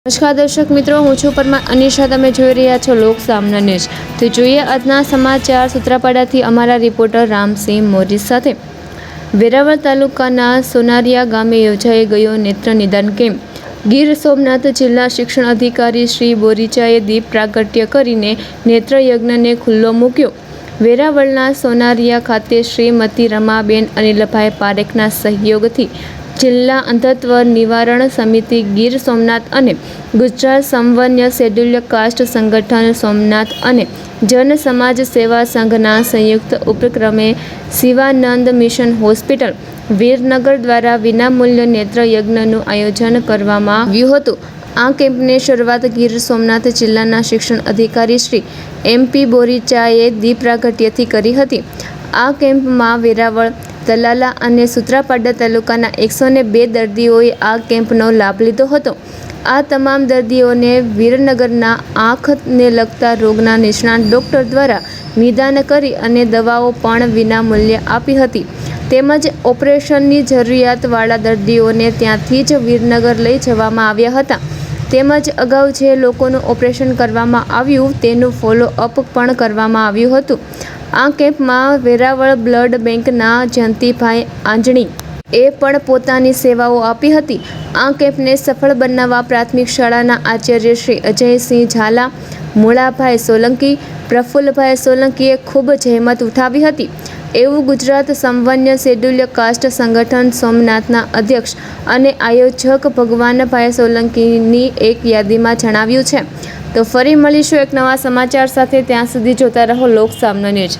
નમસ્કાર દર્શક મિત્રો, હું છું પરમાર અનિશા. તમે જોઈ રહ્યા છો લોક સામના ન્યૂઝ. તો જોઈએ આજના સમાચાર સૂત્રાપાડાથી અમારા રિપોર્ટર રામસિંહ મોરી સાથે. વેરાવળ તાલુકાના સોનારિયા ગામે યોજાઈ ગયો નેત્ર નિદાન કેમ્પ. ગીર સોમનાથ જિલ્લા શિક્ષણ અધિકારી શ્રી બોરીચાએ દીપ પ્રાગટ્ય કરીને નેત્ર યજ્ઞને ખુલ્લો મૂક્યો. વેરાવળના સોનારિયા ખાતે શ્રીમતી રમાબેન અનિલભાઈ પારેખના સહયોગથી જિલ્લા અંધત્વ નિવારણ સમિતિ ગીર સોમનાથ અને ગુજરાત સમવન્ય શેડ્યુલ્ડ કાસ્ટ સંગઠન સોમનાથ અને જન સમાજ સેવા સંઘના સંયુક્ત ઉપક્રમે શિવાનંદ મિશન હોસ્પિટલ વીરનગર દ્વારા વિનામૂલ્ય નેત્ર યજ્ઞનું આયોજન કરવામાં આવ્યું હતું. આ કેમ્પની શરૂઆત ગીર સોમનાથ જિલ્લાના શિક્ષણ અધિકારી શ્રી MP બોરીચાએ દીપ પ્રાગટ્યથી કરી હતી. આ કેમ્પમાં વેરાવળ, તલાલા અને સૂત્રાપાડા તાલુકાના 102 દર્દીઓએ આ કેમ્પનો લાભ લીધો હતો. આ તમામ દર્દીઓને વીરનગરના આંખને લગતા રોગના નિષ્ણાત ડૉક્ટર દ્વારા નિદાન કરી અને દવાઓ પણ વિનામૂલ્યે આપી હતી. તેમજ ઓપરેશનની જરૂરિયાતવાળા દર્દીઓને ત્યાંથી જ વીરનગર લઈ જવામાં આવ્યા હતા. તેમજ અગાઉ જે લોકોનું ઓપરેશન કરવામાં આવ્યું તેનું ફોલોઅપ પણ કરવામાં આવ્યું હતું. આ કેમ્પમાં વેરાવળ બ્લડ બેંકના જયંતિભાઈ આંજણી એ પણ પોતાની સેવાઓ આપી હતી. આ કેમ્પને સફળ બનાવવા પ્રાથમિક શાળાના આચાર્ય શ્રી અજયસિંહ ઝાલા, મૂળાભાઈ સોલંકી, પ્રફુલ્લભાઈ સોલંકીએ ખૂબ જહેમત ઉઠાવી હતી એવું ગુજરાત સમવન્ય શેડ્યુલ્ડ કાસ્ટ સંગઠન સોમનાથના અધ્યક્ષ અને આયોજક ભગવાનભાઈ સોલંકીની એક યાદીમાં જણાવ્યું છે. તો ફરી મળીશું એક નવા સમાચાર સાથે. ત્યાં સુધી જોતા રહો લોક સામના ન્યૂઝ.